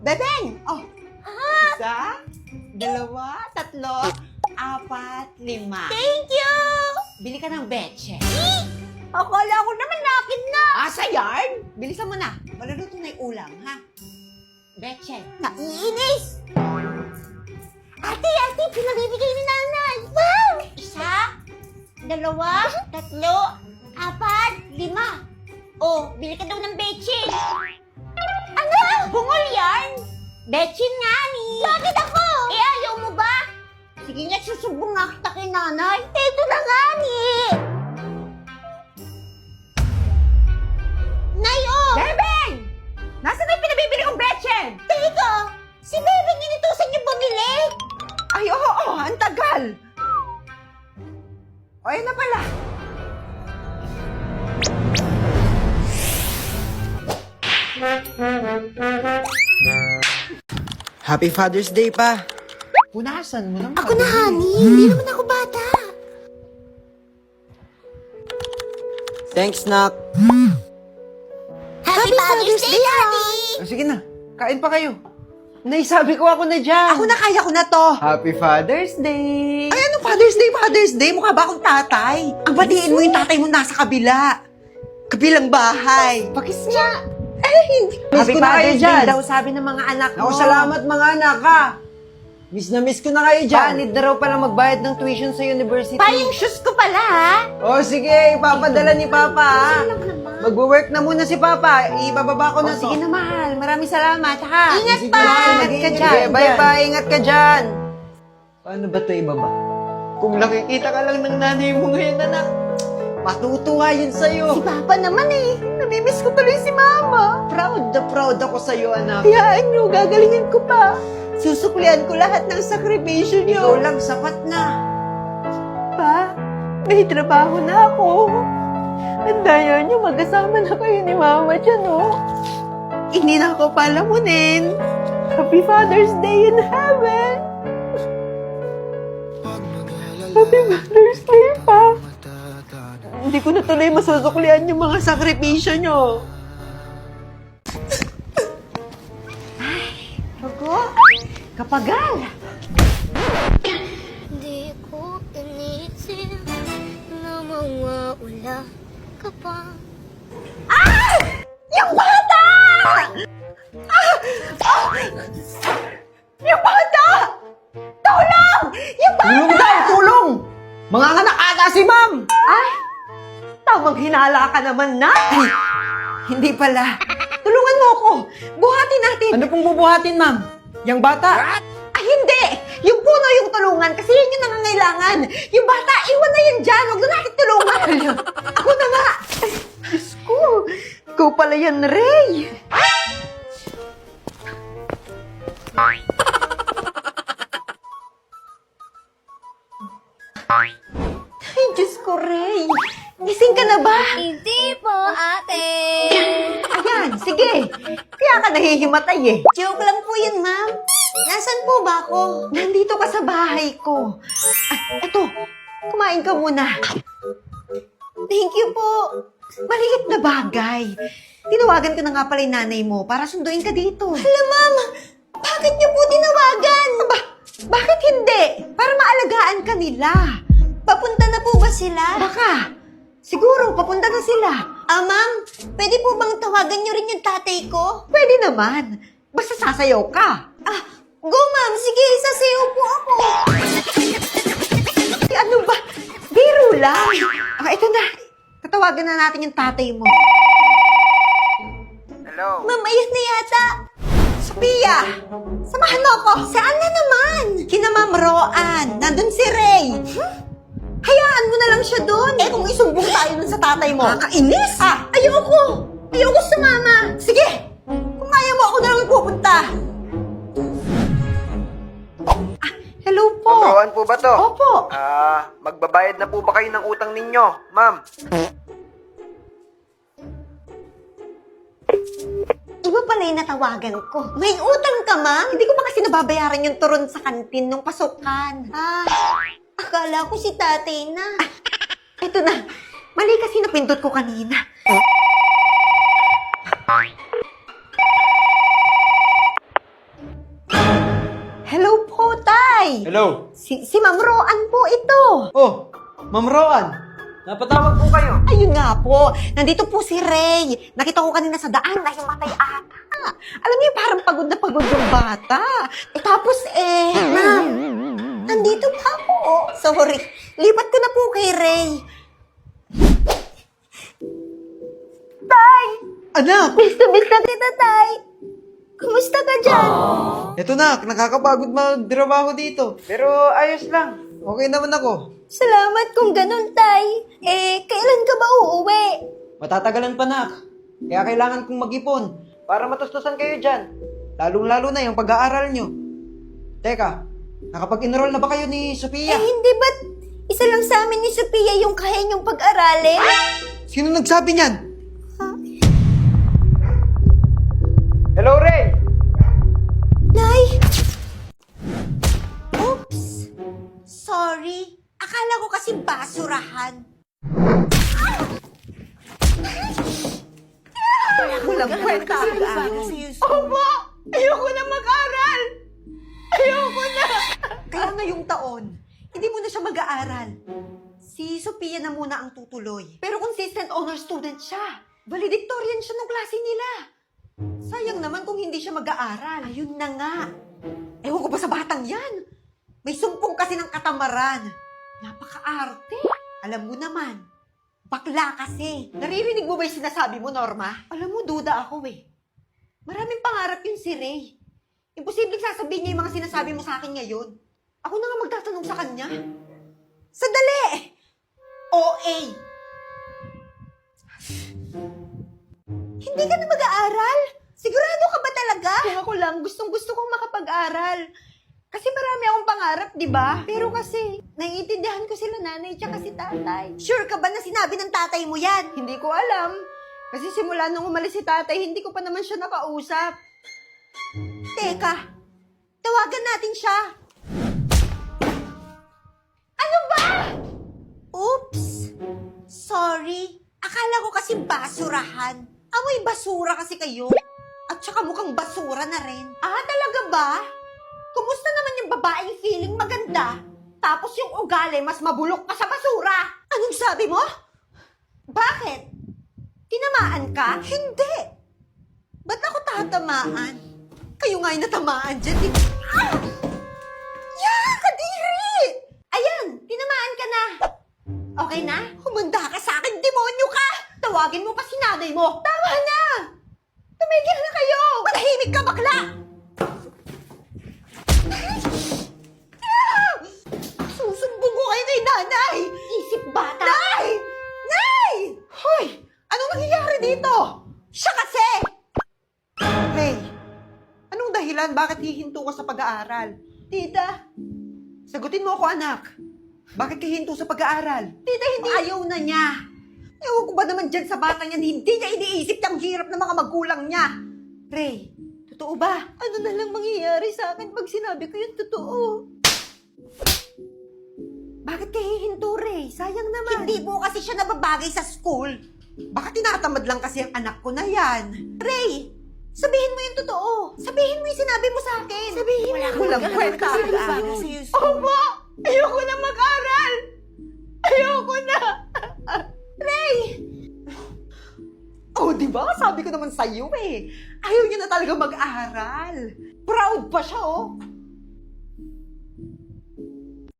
Bebeng! Oh, isa, dalawa, tatlo, apat, lima. Thank you! Bili ka ng betche. Akala ko naman nakin na. Sa yard? Bilisan mo na. Maluluto na yung ulam, ha? Betche. Naiinis! Ate, pinabibigay ni nanay. Wow! Isa, dalawa, tatlo, apat, lima. Oh, bili ka daw ng betchin. Ano? Bungol yan? Betchin nga ni. Bakit ako? Ayaw mo ba? Sige nga, susubong nga kita kay nanay. Ito na nga ni. Nay, oh! Bebeng! Nasaan na yung pinabibili kong betche? Teka! Si Bebeng inutusan niyo bumili? Ay, oo, ang tagal. O, ayun na pala. Happy Father's Day pa. Punasan mo naman. Ako na, honey. Hindi naman ako bata. Thanks, Nak. Happy Father's Day, honey! Sige na, kain pa kayo. Naisabi ko ako na dyan. Ako na, kaya ko na to. Happy Father's Day. Ay, anong Father's Day, Father's Day? Mukha ba akong tatay? Ang batiin mo yung tatay mo nasa kabila. Kabilang bahay. Pakis nga. Hindi. Happy Miss ko na kayo Father's dyan. Day daw sabi ng mga anak mo. Ako, salamat mga anak ha. Miss ko na kayo dyan. Need na raw pala magbayad ng tuition sa university. Pa, yung shoes ko pala, ha? Oh, sige, ipapadala ni Papa ha. Alam naman. Magwo-work na muna si Papa. Ibababa ko na to. Sige na, mahal. Maraming salamat, ha? Ingat Sige pa. na, Ingat ka dyan. Sige, bye-bye. Ingat ka dyan. Paano ba ito ibaba? Kung nakikita ka lang ng nanay mo ngayon, anak, matutuwa yun sa'yo. Si Papa naman eh. Namimiss ko tuloy si Mama. Proud na proud ako sa'yo, anak. Hayaan nyo, gagalingin ko pa. Susuklian ko lahat ng sakripisyo Ikaw nyo. lang, sapat na. Pa, may trabaho na ako. Ang daya nyo, magkasama na kayo ni Mama dyan, oh. Hindi na ako palamunin. Happy Father's Day in heaven. Happy Father's Day, pa. Hindi ko na tuloy masusuklian yung mga sakripisyo nyo. Bago? Kapagal. Di ko inisip na mawawala ka pa. Yung bata! Yung bata! Tulong! Yung bata! Tulong daw, tulong! Mga anak ata si Ma'am! Ay! Tamang hinala ka naman na! Ay, hindi pala. Tulungan mo ako! Buhatin natin! Ano pong bubuhatin, Ma'am? Yang bata? Ay, hindi! Yung puno yung tulungan kasi yun yung nangangailangan. Yung bata, iwan na yan dyan. Huwag na natin tulungan. Ako na nga. Ay, Diyos ko. Ikaw pala yan, Ray. Ay, Diyos ko, Ray. Gising ka na ba? Hindi po, ate. Ayan, sige. Kaya ka nahihimatay eh. Joke lang po yun, ma'am. Nasaan po ba ako? Nandito ka sa bahay ko. Ay, eto. Kumain ka muna. Thank you po. Maliit na bagay. Tinawagan ko na nga pala yung nanay mo para sunduin ka dito. Hala, ma'am. Bakit niyo po tinawagan? Aba, bakit hindi? Para maalagaan ka nila. Papunta na po ba sila? Baka. Siguro, papunta na sila. Ma'am, pwede po bang tawagan niyo rin yung tatay ko? Pwede naman. Basta sasayaw ka. Go, ma'am. Sige, sasayaw po ako. Ay, ano ba? Biro lang. Ito na. Tatawagan na natin yung tatay mo. Hello? Ma'am, ayan na yata. Sophia! Samahan mo ako. Saan na naman? Kina Ma'am Roan. Nandun si Ray. Hayaan mo na lang siya doon. Eh, kung isumbong tayo nun sa tatay mo. Kakainis! Ayoko! Ayoko sumama. Sige! Kung ayaw mo, ako na lang pupunta. Hello po. Rowan po ba to? Opo. Magbabayad na po ba kayo ng utang ninyo, Ma'am? Iba pala yung natawagan ko. May utang ka, ma'am? Hindi ko pa kasi nababayaran yung turon sa kantin nung pasukan. Akala ko si tatay na. Ito na. Mali kasi napindot ko kanina. Tay! Hello? Si Ma'am Roan po ito. Oh, Ma'am Roan. Napatawag po kayo. Ayun nga po, nandito po si Ray. Nakita ko kanina sa daan na himatay ata. Alam niyo, parang pagod na pagod yung bata. Ma'am, nandito pa po. Sorry, lipat ko na po kay Ray. Tay! Anak! Miss na kita, Tay. Kumusta ka dyan? Eto nak, nakakapagod magtrabaho dito. Pero ayos lang. Okay naman ako. Salamat kung ganun, Tay. Kailan ka ba uuwi? Matatagalan pa nak. Kaya kailangan kong mag-ipon para matustusan kayo dyan. Lalong-lalo na yung pag-aaral nyo. Teka, nakapag-enroll na ba kayo ni Sophia? Hindi ba't isa lang sa amin ni Sophia yung kaya niyong pag-aralin? Sino nagsabi niyan? Hello, Ray! Nay! Oops! Sorry. Akala ko kasi basurahan. Walang kwenta ang Opo! Ayoko na mag-aral! Ayoko na! Kaya ngayong taon, hindi mo na siya mag-aaral. Si Sophia na muna ang tutuloy. Pero consistent honor student siya. Valedictorian siya ng klase nila. Sayang naman kung hindi siya mag-aaral. Ayun na nga. Ewan ko ba sa batang yan? May sumpong kasi ng katamaran. Napaka-arte. Alam mo naman, bakla kasi. Naririnig mo ba yung sinasabi mo, Norma? Alam mo, duda ako eh. Maraming pangarap yun si Ray. Imposibleng sasabihin niya yung mga sinasabi mo sa akin ngayon. Ako na nga magtatanong sa kanya. Sandali! OA! Hindi ka na mag-aaral? Sigurado ka ba talaga? Kung ako lang, gustong-gusto kong makapag-aral. Kasi marami akong pangarap, di ba? Pero kasi, naiintindihan ko sila nanay tsaka si tatay. Sure ka ba na sinabi ng tatay mo yan? Hindi ko alam. Kasi simula nung umalis si tatay, hindi ko pa naman siya nakausap. Teka, tawagan natin siya. Ano ba? Oops! Sorry. Akala ko kasi basurahan. Amoy basura kasi kayo. At saka mukhang basura na rin. Ah, talaga ba? Kumusta naman yung babaeng feeling maganda? Tapos yung ugali mas mabulok pa sa basura. Anong sabi mo? Bakit? Tinamaan ka? Hindi. Ba't ako tatamaan? Kayo nga yung natamaan dyan. Ah! Yeah, kadiri! Ayan, tinamaan ka na. Okay na? Humanda ka sa akin, demonyo ka! Tawagin mo pa si nanay mo. Tama na! Tumigil na kayo! Manahimik ka, bakla! Susumbong ko kayo kay nanay! Isip bata! Nay! Nay! Hoy! Anong nangyayari dito? Siya kasi! Hey, anong dahilan bakit hihinto ka sa pag-aaral? Tita, sagutin mo ako, anak. Bakit ka hinto sa pag-aaral? Tita, hindi. Ayaw na niya. Ewan ko ba naman dyan sa batang yan, hindi niya iniisip ang hirap ng mga magulang niya. Ray, totoo ba? Ano na lang mangyayari sa akin pag sinabi ko yung totoo? Bakit ka hihinto, Ray? Sayang naman. Hindi po kasi siya nababagay sa school. Baka tinatamad lang kasi ang anak ko na yan. Ray, sabihin mo yung totoo. Sabihin mo yung sinabi mo sa akin. Sabihin mo. Walang kwenta. Opo! Ayoko na mag-aral! Ayoko na! Ray! Oh, di ba? Sabi ko naman sa'yo eh. Ayaw niya na talaga mag-aral. Proud pa siya, oh.